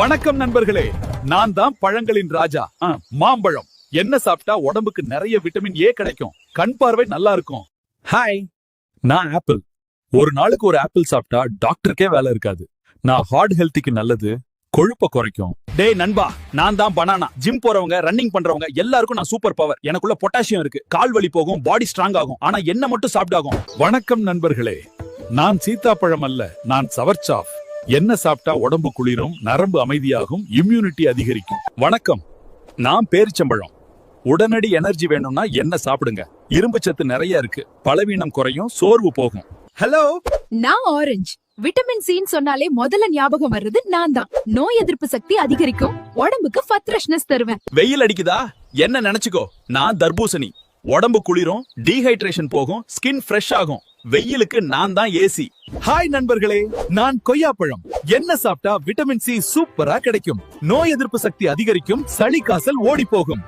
வணக்கம் நண்பர்களே, நான் தான் பழங்களின் ராஜா மாம்பழம். என்ன சாப்பிட்டா உடம்புக்கு நிறைய விட்டமின் ஏ கிடைக்கும், கண் பார்வை நல்லா இருக்கும். ஹாய், நான் ஆப்பிள். ஒரு நாளுக்கு ஒரு ஆப்பிள் சாப்பிட்டா டாக்டருக்கே வேலை இருக்காது. நான் ஹார்ட் ஹெல்த்துக்கு நல்லது, கொழுப்ப குறைக்கும். டேய் நண்பா, நான் தான் பனானா. ஜிம் போறவங்க, ரன்னிங் பண்றவங்க எல்லாருக்கும் நான் சூப்பர் பவர். எனக்குள்ள பொட்டாசியம் இருக்கு, கால் வலி போகும், பாடி ஸ்ட்ராங் ஆகும். ஆனா என்ன மட்டும் சாப்பிட்டாகும். வணக்கம் நண்பர்களே, நான் சீத்தாப்பழம் அல்ல, நான் சவர்ச்சாஃப். என்ன சாப்பிட்டா உடம்பு குளிரும், நரம்பு அமைதியாகும், இம்யூனிட்டி அதிகரிக்கும். வணக்கம், நான் பேரிச்சம்பழம். உடனடி எனர்ஜி வேணும்னா என்ன சாப்பிடுங்க. இரும்பு சத்து நிறைய இருக்கு, பலவீனம் குறையும், சோர்வு போகும். ஹலோ, நான் ஆரஞ்சு. விட்டமின் சின்னு சொன்னாலே முதல்ல ஞாபகம் வர்றது நான் தான். நோய் எதிர்ப்பு சக்தி அதிகரிக்கும், உடம்புக்கு ஃப்ரெஷ்னஸ் தருவேன். வெயில் அடிக்குதா என்ன நினைச்சுக்கோ, நான் தர்பூசணி. உடம்பு குளிரும், டீஹைட்ரேஷன் போகும், ஸ்கின் ஃப்ரெஷ் ஆகும். வெயிலுக்கு நான் தான் ஏசி. ஹாய் நண்பர்களே, நான் கொய்யாப்பழம். என்ன சாப்பிட்டா விட்டமின் சி சூப்பரா கிடைக்கும், நோய் எதிர்ப்பு சக்தி அதிகரிக்கும், சளி காசல் ஓடி போகும்.